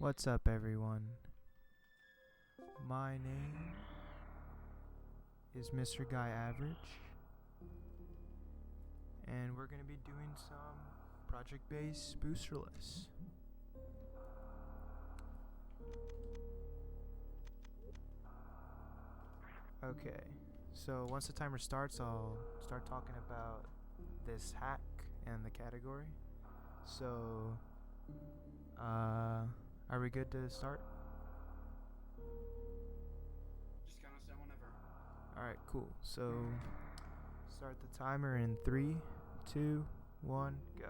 What's up, everyone? My name is MrGuyAverage, and we're going to be doing some project-based Boosterless. Okay, so once the timer starts, I'll start talking about this hack and the category. So, are we good to start? Just count us down whenever. Alright, cool. So, start the timer in 3, 2, 1, go.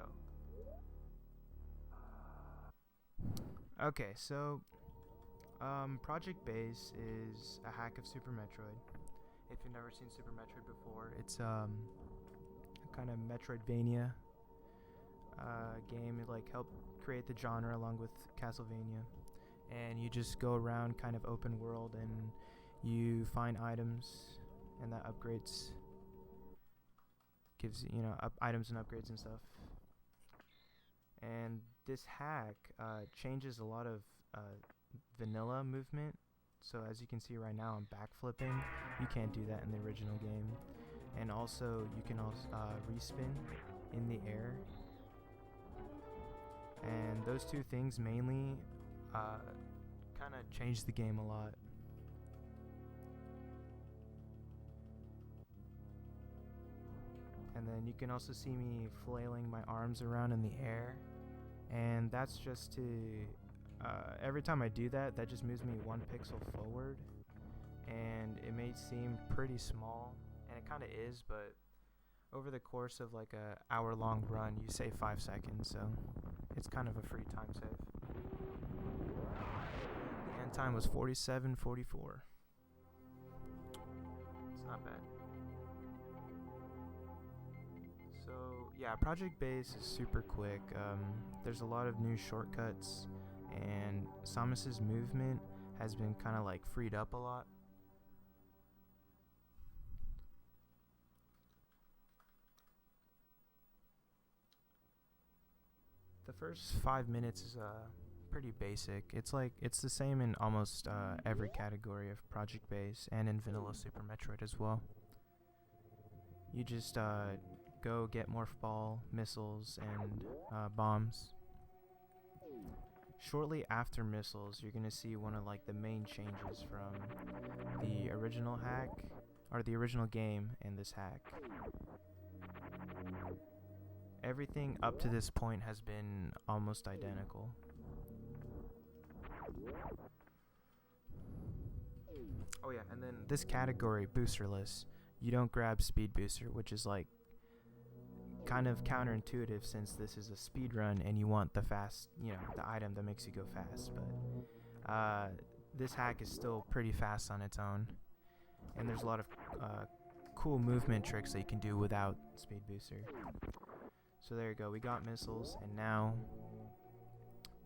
Okay, so, Project Base is a hack of Super Metroid. If you've never seen Super Metroid before, it's a kind of Metroidvania game. It like helped create the genre along with Castlevania, and you just go around kind of open world and you find items, and that upgrades gives items and upgrades and stuff. And this hack changes a lot of vanilla movement. So as you can see right now, I'm backflipping. You can't do that in the original game. And also, you can also respin in the air. And those two things mainly kind of change the game a lot. And then you can also see me flailing my arms around in the air. And that's just to... every time I do that, that just moves me 1 pixel forward. And it may seem pretty small, and it kind of is, but over the course of like a hour-long run, you save 5 seconds, so it's kind of a free time save. The end time was 47:44. It's not bad. So yeah, Project Base is super quick. There's a lot of new shortcuts, and Samus's movement has been kind of like freed up a lot. The first 5 minutes is pretty basic. It's the same in almost every category of Project Base and in Vanilla Super Metroid as well. You just go get Morph Ball, missiles, and bombs. Shortly after missiles, you're gonna see one of like the main changes from the original hack, or the original game, and this hack. Everything up to this point has been almost identical. Oh yeah, and then this category, Boosterless, you don't grab Speed Booster, which is like kind of counterintuitive since this is a speed run and you want the fast, the item that makes you go fast. But this hack is still pretty fast on its own, and there's a lot of cool movement tricks that you can do without Speed Booster. So there you go, we got missiles, and now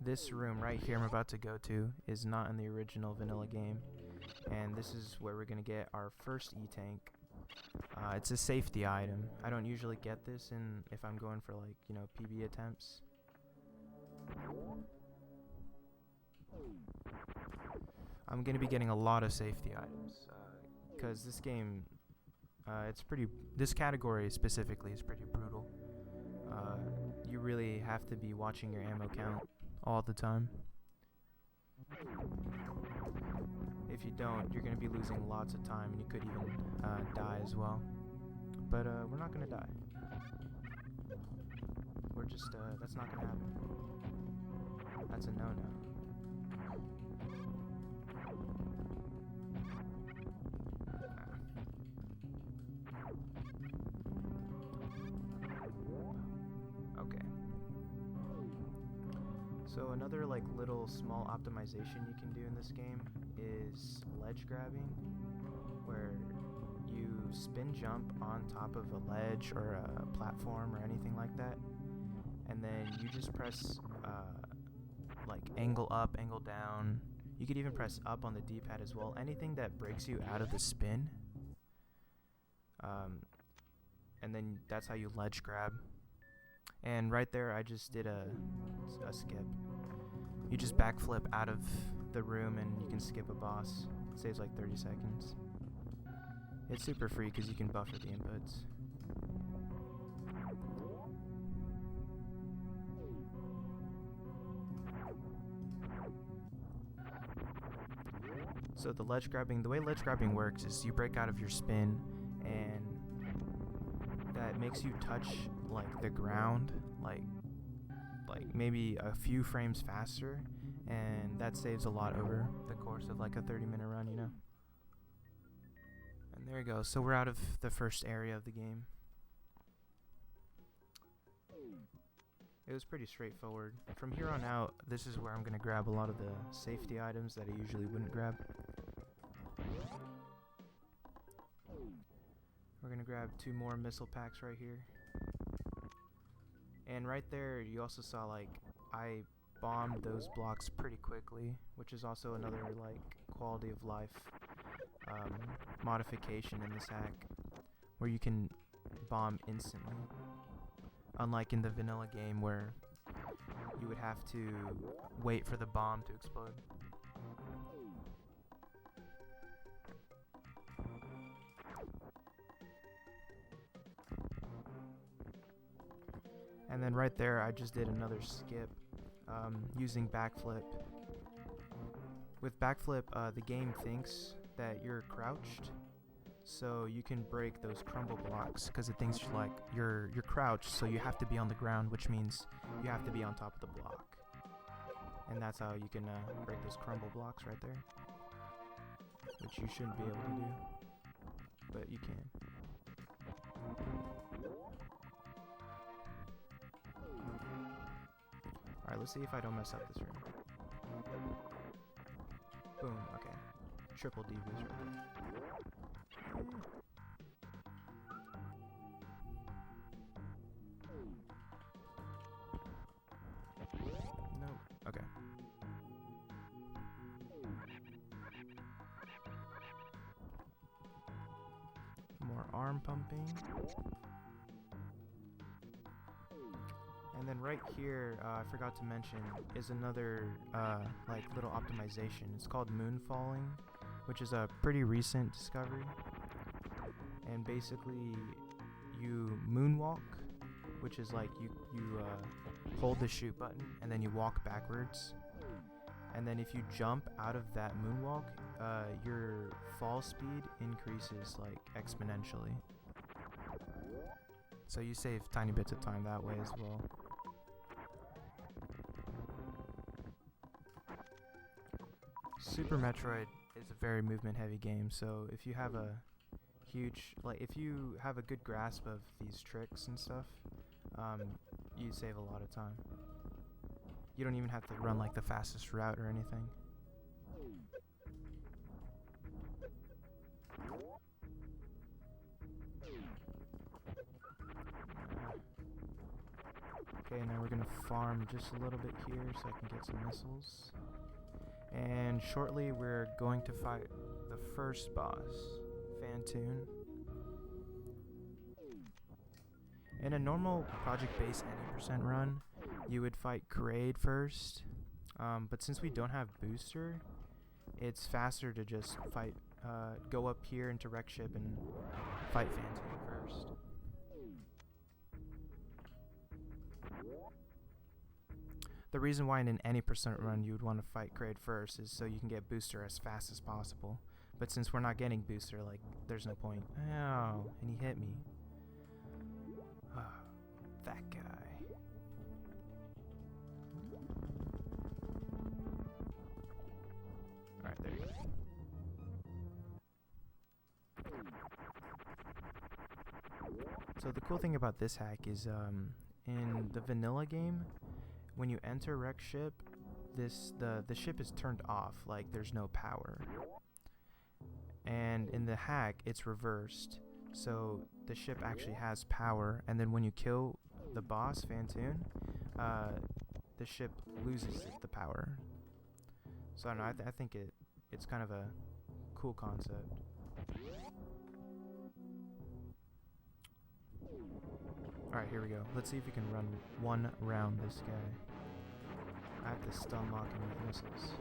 this room right here I'm about to go to is not in the original vanilla game, and this is where we're gonna get our first E-Tank. It's a safety item. I don't usually get this if I'm going for like, PB attempts. I'm gonna be getting a lot of safety items, because this game, this category specifically is pretty brutal. You really have to be watching your ammo count all the time. If you don't, you're going to be losing lots of time, and you could even die as well. But we're not going to die. We're just, that's not going to happen. That's a no-no. So another like little small optimization you can do in this game is ledge grabbing, where you spin jump on top of a ledge or a platform or anything like that, and then you just press like angle up, angle down. You could even press up on the D-pad as well. Anything that breaks you out of the spin. And then that's how you ledge grab. And right there, I just did a skip. You just backflip out of the room and you can skip a boss. It saves like 30 seconds. It's super free because you can buffer the inputs. So the way ledge grabbing works is you break out of your spin, and that makes you touch like the ground, like maybe a few frames faster, and that saves a lot over the course of like a 30-minute run, you know. And there you go. So we're out of the first area of the game. It was pretty straightforward. From here on out, this is where I'm going to grab a lot of the safety items that I usually wouldn't grab. We're going to grab 2 more missile packs right here. And right there, you also saw, like, I bombed those blocks pretty quickly, which is also another, like, quality of life modification in this hack, where you can bomb instantly. Unlike in the vanilla game where you would have to wait for the bomb to explode. And then right there I just did another skip using backflip. With backflip, the game thinks that you're crouched, so you can break those crumble blocks because it thinks you're crouched, so you have to be on the ground, which means you have to be on top of the block. And that's how you can break those crumble blocks right there, which you shouldn't be able to do, but you can. Alright, let's see if I don't mess up this room. Boom, okay. Triple D boost right there. Nope. Okay. More arm pumping. And then right here, I forgot to mention, is another like little optimization. It's called moonfalling, which is a pretty recent discovery. And basically, you moonwalk, which is like you hold the shoot button and then you walk backwards. And then if you jump out of that moonwalk, your fall speed increases like exponentially. So you save tiny bits of time that way as well. Super Metroid is a very movement heavy game, so if you have a if you have a good grasp of these tricks and stuff, you save a lot of time. You don't even have to run like the fastest route or anything. Okay, now we're gonna farm just a little bit here so I can get some missiles. And shortly we're going to fight the first boss, Phantoon. In a normal project-based 90% run, you would fight Kraid first, but since we don't have booster, it's faster to just fight, go up here into Wreck Ship and fight Phantoon first. The reason why in any percent run you would want to fight Kraid first is so you can get booster as fast as possible. But since we're not getting booster, like, there's no point. Ow, and he hit me. That guy. Alright, there you go. So the cool thing about this hack is, in the vanilla game, when you enter Wreck Ship, the ship is turned off, like there's no power. And in the hack, it's reversed. So the ship actually has power, and then when you kill the boss, Phantoon, the ship loses the power. So I don't know, I think it's kind of a cool concept. Alright, here we go. Let's see if we can run one round this guy. I have to stun lock him with missiles.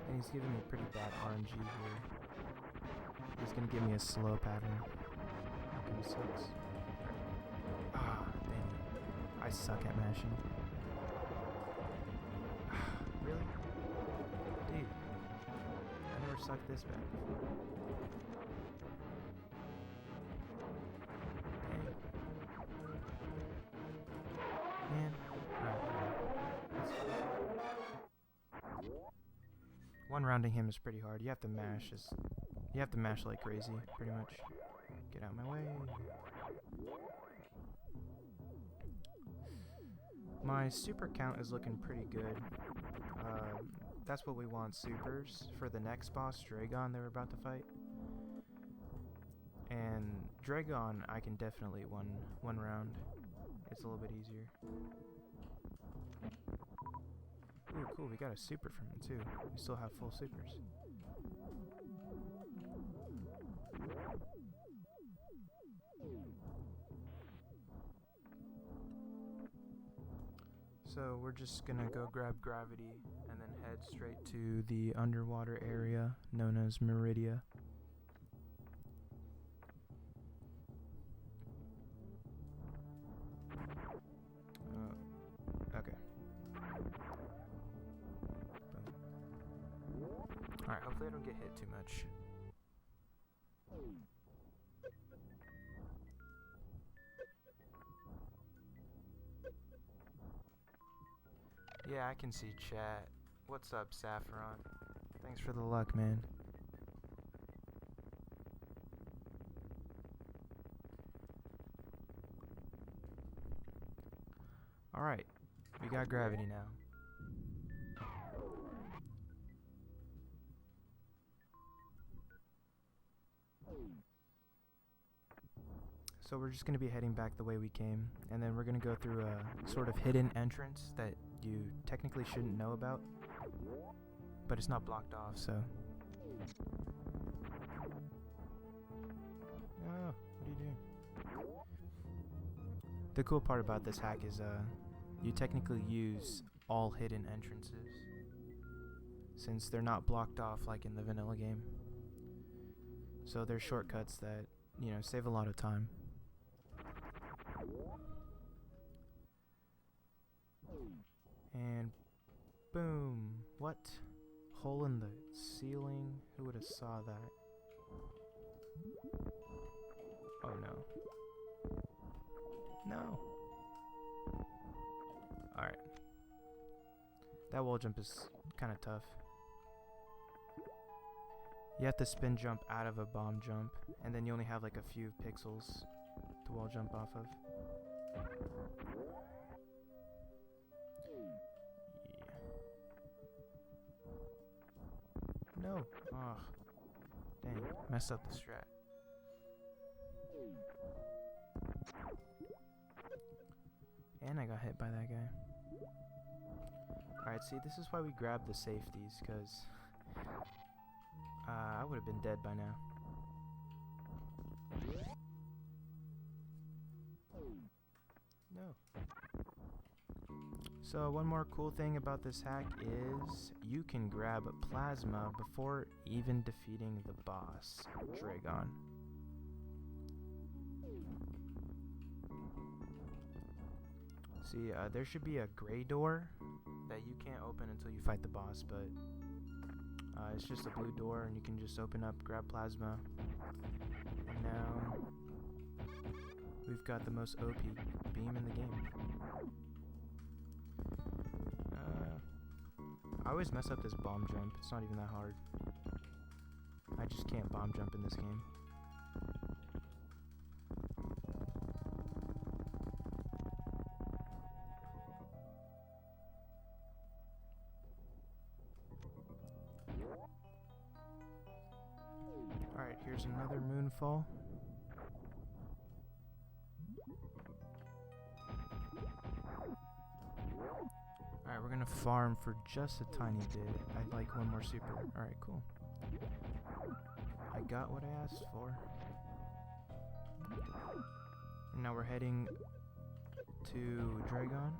And he's giving me pretty bad RNG here. He's gonna give me a slow pattern. That kinda sucks. Ah, dang. I suck at mashing. Really? Dude. I never sucked this bad before. Dang. Man. One rounding him is pretty hard. You have to mash like crazy, pretty much. Get out of my way. My super count is looking pretty good. That's what we want, supers, for the next boss, Dragon, that we're about to fight. And Dragon, I can definitely one round. It's a little bit easier. Ooh, cool, we got a super from him too. We still have full supers. So we're just gonna go grab Gravity and then head straight to the underwater area known as Meridia. Okay. Alright, hopefully I don't get hit too much. Yeah, I can see chat. What's up, Saffron? Thanks for the luck, man. Alright, we got Gravity now. So we're just going to be heading back the way we came, and then we're going to go through a sort of hidden entrance that you technically shouldn't know about, but it's not blocked off, so... Oh, what are you doing? The cool part about this hack is you technically use all hidden entrances, since they're not blocked off like in the vanilla game. So there's shortcuts that, you know, save a lot of time. And boom. What? Hole in the ceiling? Who would have saw that? Oh no. No. Alright. That wall jump is kind of tough. You have to spin jump out of a bomb jump, and then you only have like a few pixels to wall jump off of. Yeah. No. Oh. Dang. Messed up the strat. And I got hit by that guy. Alright, see, this is why we grabbed the safeties, because I would have been dead by now. No. So one more cool thing about this hack is you can grab plasma before even defeating the boss, Dragon. See, there should be a gray door that you can't open until you fight the boss, but it's just a blue door and you can just open up, grab plasma, and now we've got the most OP beam in the game. I always mess up this bomb jump. It's not even that hard. I just can't bomb jump in this game. Alright, here's another moonfall. Alright, we're gonna farm for just a tiny bit. I'd like one more super. Alright, cool. I got what I asked for. And now we're heading to Dragon.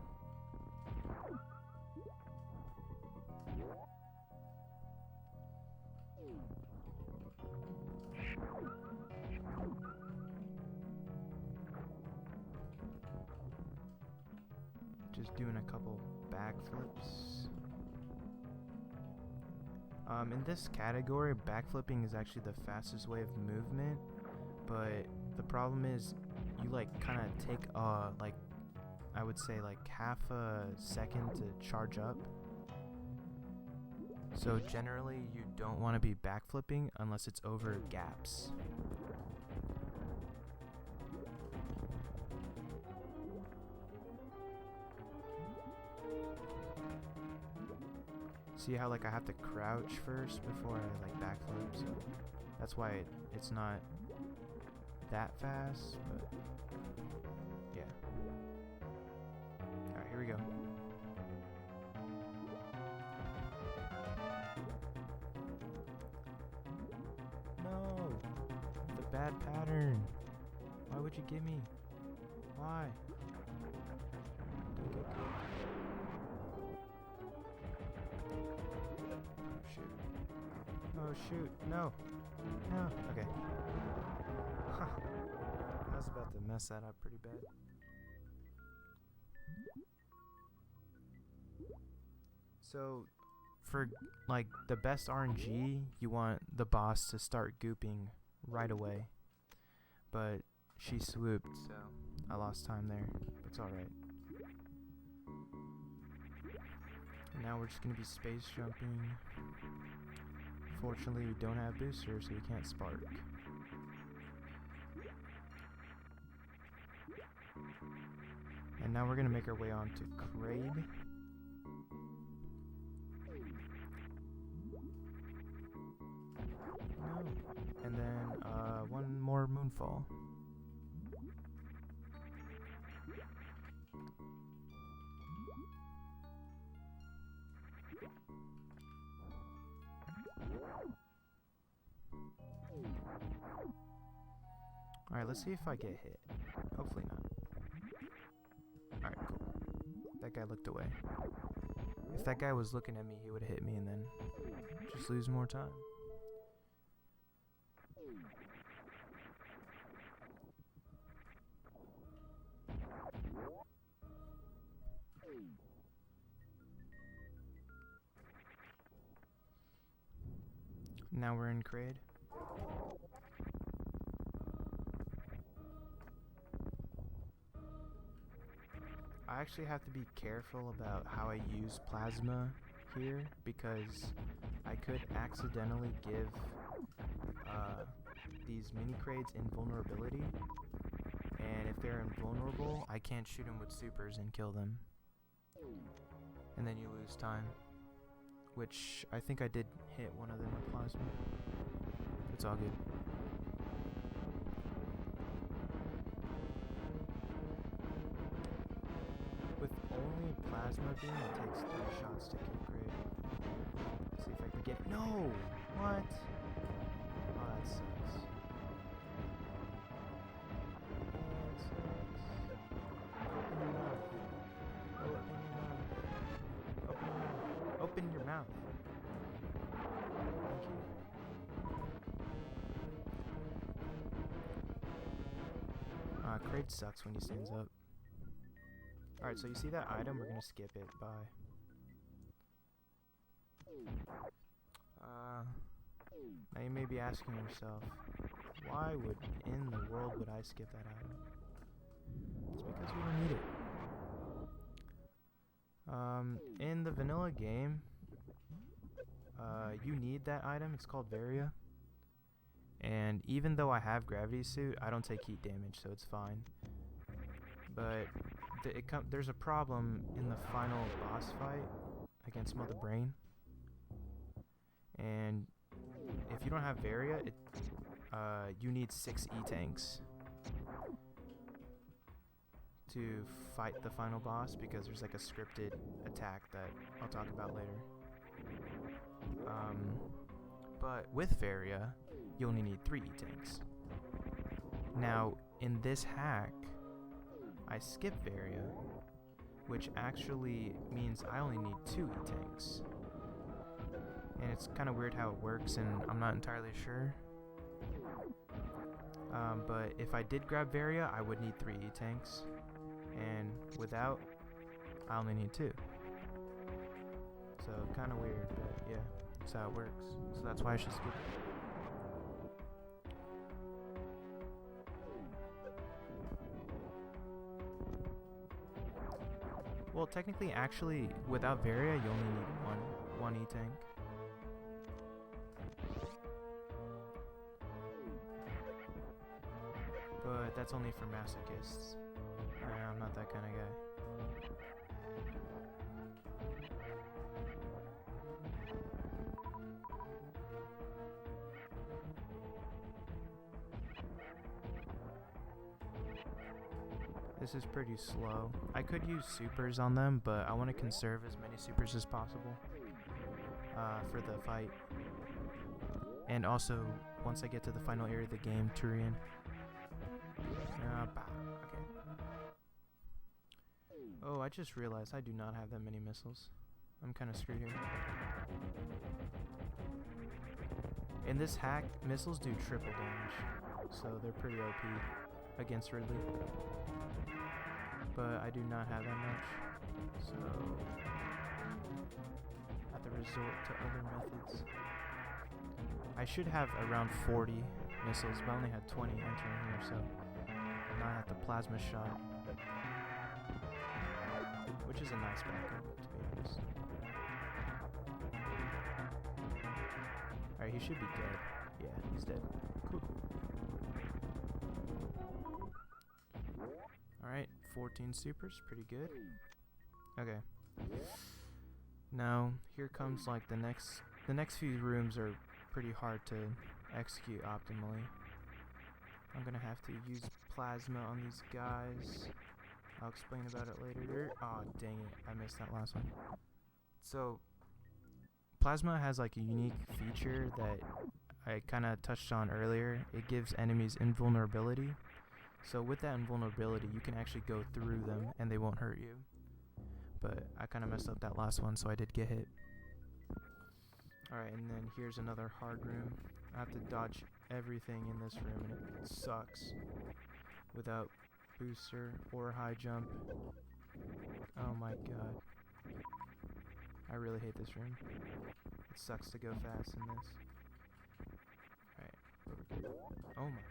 Just doing a couple backflips. In this category, backflipping is actually the fastest way of movement, but the problem is you like kind of take like I would say like half a second to charge up. So generally you don't want to be backflipping unless it's over gaps. See how like I have to crouch first before I like backflip, so that's why it's not that fast, but yeah. Alright, here we go. No! The bad pattern! Why would you give me? Why? Don't get good. Oh shoot, no. No. Okay. Huh. I was about to mess that up pretty bad. So, for like the best RNG, you want the boss to start gooping right away. But she swooped, so I lost time there. But it's alright. And now we're just gonna be space jumping. Fortunately, we don't have boosters, so we can't spark. And now we're gonna make our way on to Kraid. No. And then one more Moonfall. Alright, let's see if I get hit. Hopefully not. Alright, cool. That guy looked away. If that guy was looking at me, he would have hit me and then just lose more time. Now we're in Kraid. I actually have to be careful about how I use plasma here because I could accidentally give these mini Kraids invulnerability, and if they're invulnerable, I can't shoot them with supers and kill them, and then you lose time, which I think I did hit one of them with plasma. It's all good. With only plasma beam, it takes 3 shots to kill Kraid. See if I can get. No! What? Oh, that sucks. Open your mouth. Thank you. Kraid sucks when he stands up. Alright, so you see that item? We're gonna skip it. Bye. Now you may be asking yourself, why in the world would I skip that item? It's because we don't need it. In the vanilla game, you need that item. It's called Varia. And even though I have gravity suit, I don't take heat damage, so it's fine. But there's a problem in the final boss fight against Mother Brain. And if you don't have Varia, you need 6 E-tanks to fight the final boss, because there's like a scripted attack that I'll talk about later. But with Varia, you only need 3 E-tanks. Now, in this hack, I skip Varia, which actually means I only need 2 E-tanks. And it's kind of weird how it works, and I'm not entirely sure. But if I did grab Varia, I would need 3 E-tanks. And without, I only need 2. So kind of weird, but yeah, that's how it works. So that's why I should skip it. Well, technically, actually, without Varia, you only need one E-tank. But that's only for masochists. I'm not that kind of guy. This is pretty slow. I could use supers on them, but I want to conserve as many supers as possible for the fight. And also, once I get to the final area of the game, Turian. Okay. Oh, I just realized I do not have that many missiles. I'm kind of screwed here. In this hack, missiles do triple damage, so they're pretty OP against Ridley. But I do not have that much, so I have to resort to other methods. I should have around 40 missiles, but I only had 20 entering here, so now I have the plasma shot, which is a nice backup, to be honest. Alright, he should be dead. Yeah, he's dead. Cool. Alright, 14 supers, pretty good. Okay. Now, here comes like the next few rooms are pretty hard to execute optimally. I'm gonna have to use plasma on these guys. I'll explain about it later. Aw, dang it, I missed that last one. So, plasma has like a unique feature that I kind of touched on earlier. It gives enemies invulnerability. So with that invulnerability, you can actually go through them and they won't hurt you. But I kind of messed up that last one, so I did get hit. Alright, and then here's another hard room. I have to dodge everything in this room, and it sucks without booster or high jump. Oh my god. I really hate this room. It sucks to go fast in this. Alright, oh my god.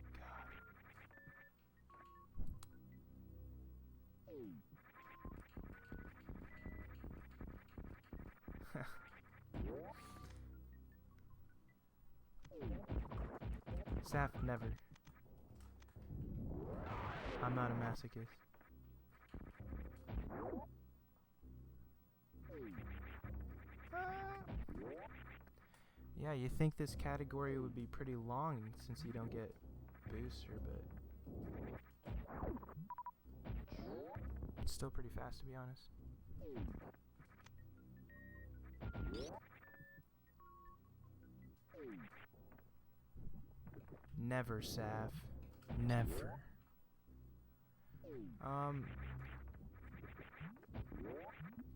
Saf, never. I'm not a masochist. Yeah, you think this category would be pretty long since you don't get booster, but it's still pretty fast, to be honest. Never, Saf. Never.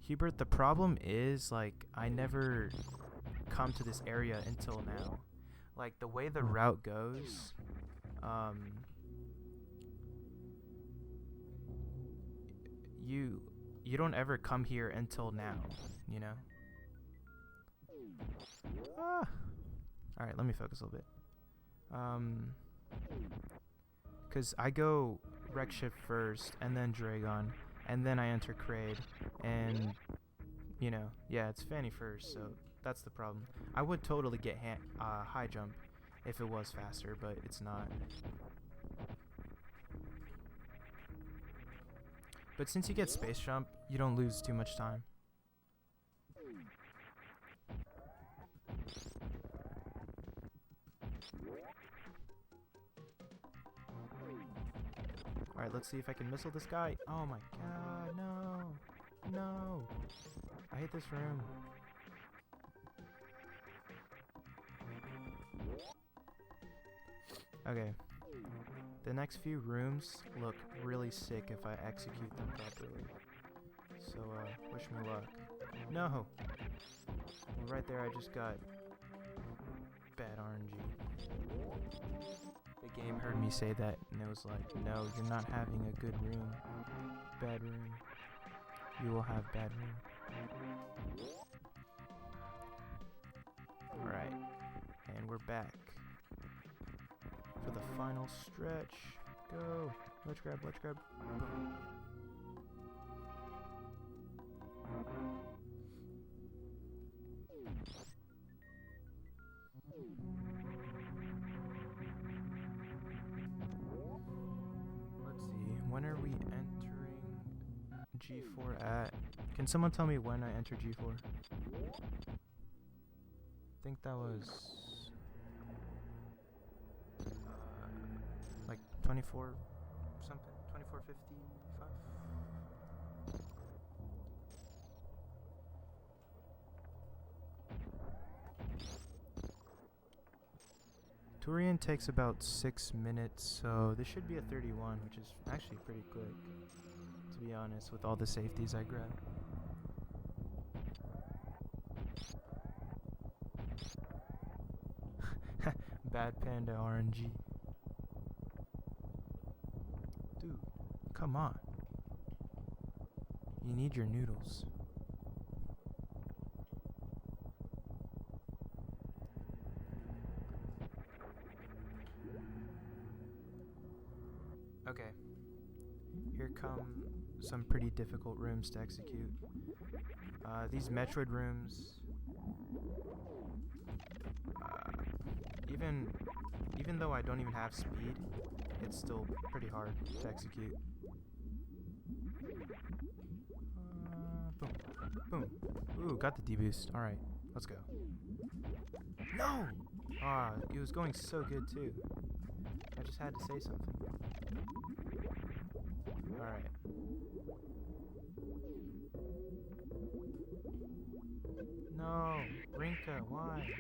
Hubert, the problem is, like, I never come to this area until now. Like, the way the route goes, you don't ever come here until now, you know? Alright, let me focus a little bit. Because I go Wreck Shift first, and then Dragon, and then I enter Kraid, and, you know, yeah, it's Fanny first, so that's the problem. I would totally get high jump if it was faster, but it's not. But since you get space jump, you don't lose too much time. Alright, let's see if I can missile this guy. Oh my god, no! No! I hate this room. Okay. The next few rooms look really sick if I execute them properly. So, wish me luck. No! Well, right there I just got bad RNG. The game heard me say that and it was like, no, you're not having a good room. Bad room. You will have bad room. Alright. And we're back. For the final stretch. Go! Let's grab, let's grab. Boom. Let's see, when are we entering G4 at? Can someone tell me when I enter G4? I think that was like 24 something, 24:55. Turian takes about 6 minutes, so this should be a 31, which is actually pretty quick, to be honest, with all the safeties I grabbed. Bad Panda RNG. Dude, come on. You need your noodles. Okay. Here come some pretty difficult rooms to execute. These Metroid rooms, even though I don't even have speed, it's still pretty hard to execute. Boom. Boom. Ooh, got the D-boost. Alright, let's go. No! Ah, it was going so good too. I just had to say something. Alright. No! Rinka, why?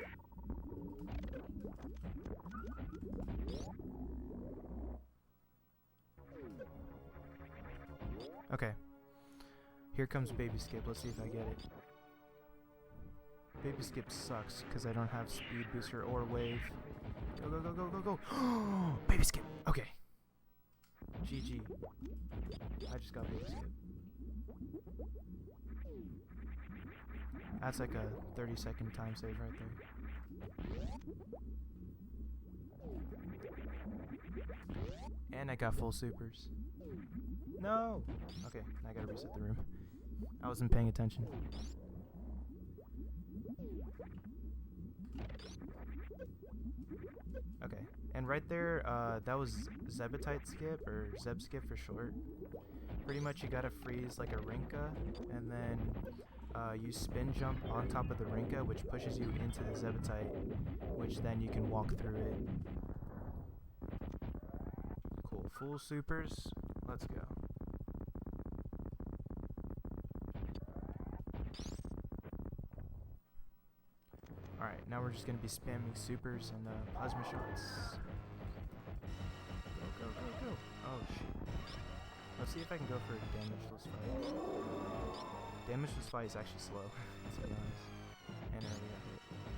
Okay. Here comes Baby Skip. Let's see if I get it. Baby Skip sucks because I don't have speed booster or wave. Go, go, go, go, go, go. Baby Skip. Okay. GG. I just got Baby Skip. That's like a 30-second time save right there. And I got full supers. No! Okay, I gotta reset the room. I wasn't paying attention. Okay, and right there, that was Zebetite skip, or Zeb skip for short. Pretty much you gotta freeze like a Rinka, and then you spin jump on top of the Rinka, which pushes you into the Zebetite, which then you can walk through it. Cool, full supers, let's go. Alright, now we're just going to be spamming supers and plasma shots. Go, go, go, go. Oh, shoot. Let's see if I can go for a damageless fight. Damageless fight is actually slow, to be honest. And I already got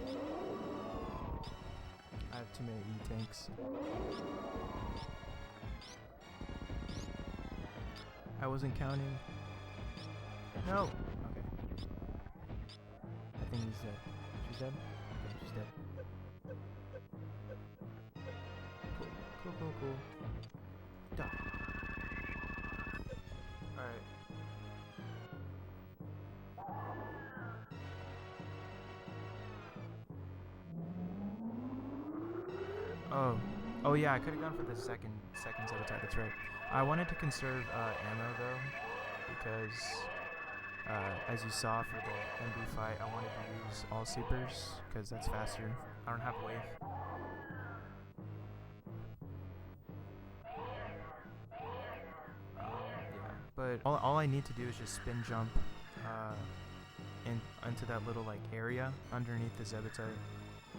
hit. I have too many E-tanks. I wasn't counting. No! Okay. I think he's dead. She's dead? Okay, she's dead. Cool, cool, cool, cool. Done. Alright. Oh yeah, I could have gone for the second Zebetite, that's right. I wanted to conserve ammo though, because as you saw for the MB fight, I wanted to use all supers, because that's faster. I don't have wave. Yeah, but all I need to do is just spin jump into that little like area underneath the Zebetite,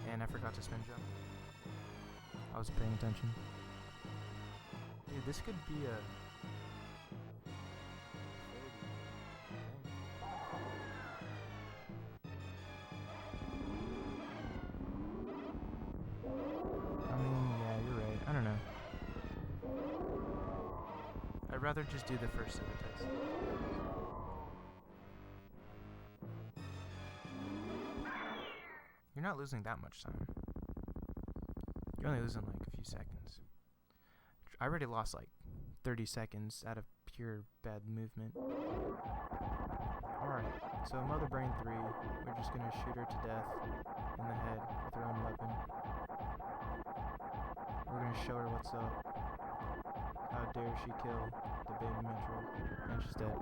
and I forgot to spin jump. I was paying attention. Dude, this could be a... I mean, yeah, you're right. I don't know. I'd rather just do the first of the tests. You're not losing that much time. You're only losing like a few seconds. I already lost like 30 seconds out of pure bad movement. Alright, so Mother Brain 3, we're just gonna shoot her to death in the head with her own weapon. We're gonna show her what's up. How dare she kill the baby Metroid. And she's dead.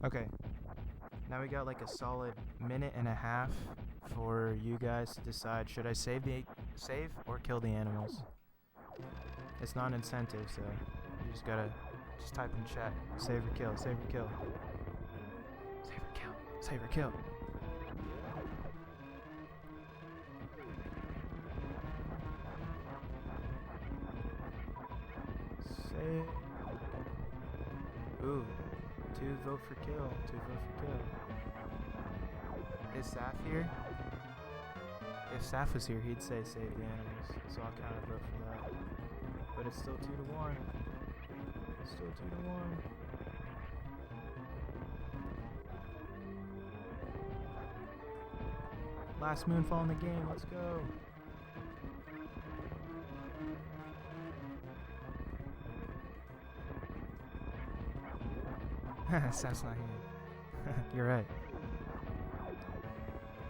Okay. Now we got like a solid minute and a half for you guys to decide, should I save or kill the animals? It's not an incentive, so you just gotta type in chat, save or kill, save or kill. Save or kill, save or kill. Save. Ooh, 2 vote for kill, 2 vote for kill. Is Saf here? If Saf was here, he'd say save the animals, so I'll count a vote for that. But it's still 2 to 1. It's still 2 to 1. Last moonfall in the game, let's go. Saf's not here. You're right.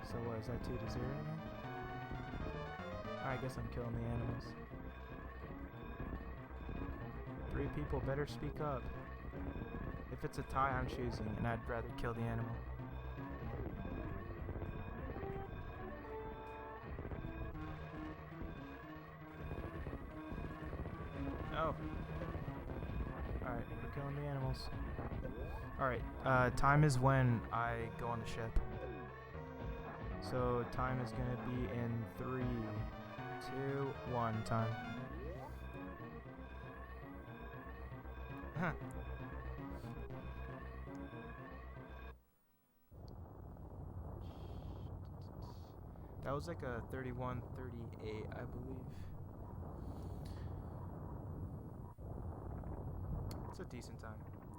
So what, is that 2 to 0 now? Alright, I guess I'm killing the animals. 3 people better speak up. If it's a tie, I'm choosing, and I'd rather kill the animal. Oh. Alright, we're killing the animals. Alright, time is when I go on the ship. So time is gonna be in 3, 2, 1, time. Huh. That was like a 31:38, I believe. It's a decent time.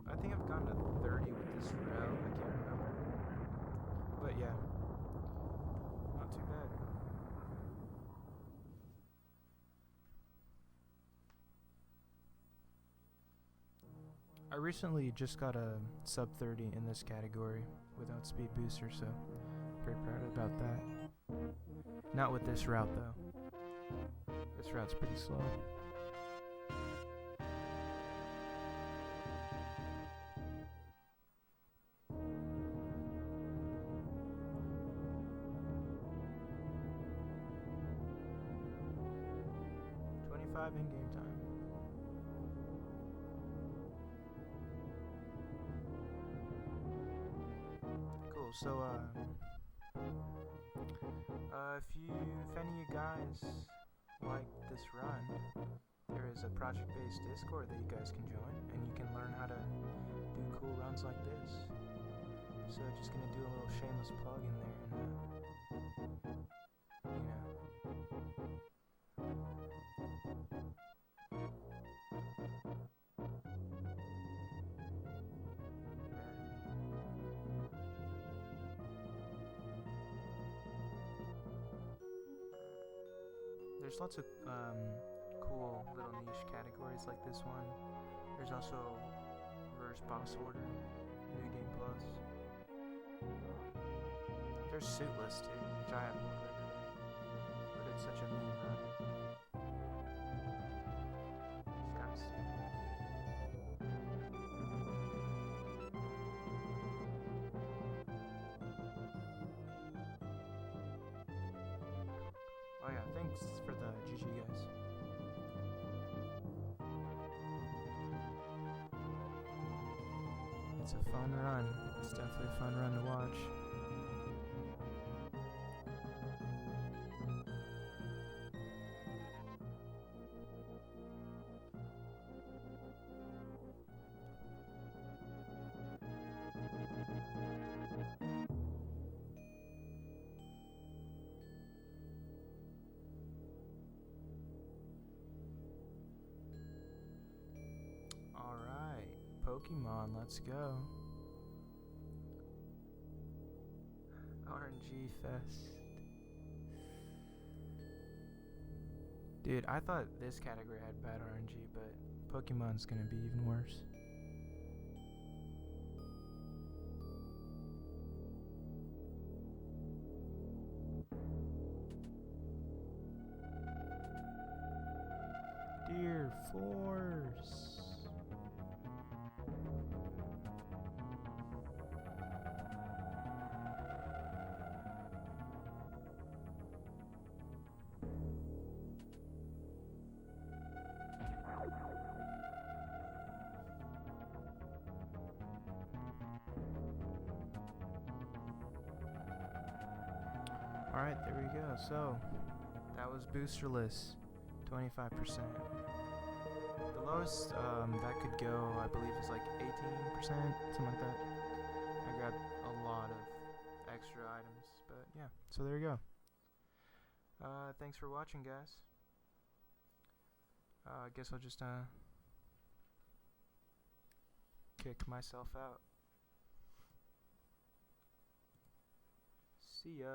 I think I've gotten to 30 with this route. I can't remember. But yeah. Not too bad. I recently just got a sub 30 in this category without speed booster, so very proud about that. Not with this route though. This route's pretty slow. In-game time. Cool. So, if any of you guys like this run, there is a project-based Discord that you guys can join, and you can learn how to do cool runs like this. So, just gonna do a little shameless plug in there, and you know. There's lots of cool little niche categories like this one. There's also Reverse Boss Order, New Game Plus. There's Suitless too, which I haven't played, but it's such a mean run. It's kind of stupid. Oh yeah, thanks for the GG guys. It's a fun run. It's definitely a fun run to watch. Pokemon, let's go. RNG Fest. Dude, I thought this category had bad RNG, but Pokemon's gonna be even worse. Dear Force. Alright, there we go. So, that was Boosterless. 25%. The lowest that could go, I believe, is like 18%, something like that. I grabbed a lot of extra items, but yeah, so there you go. Thanks for watching, guys. I guess I'll just kick myself out. See ya.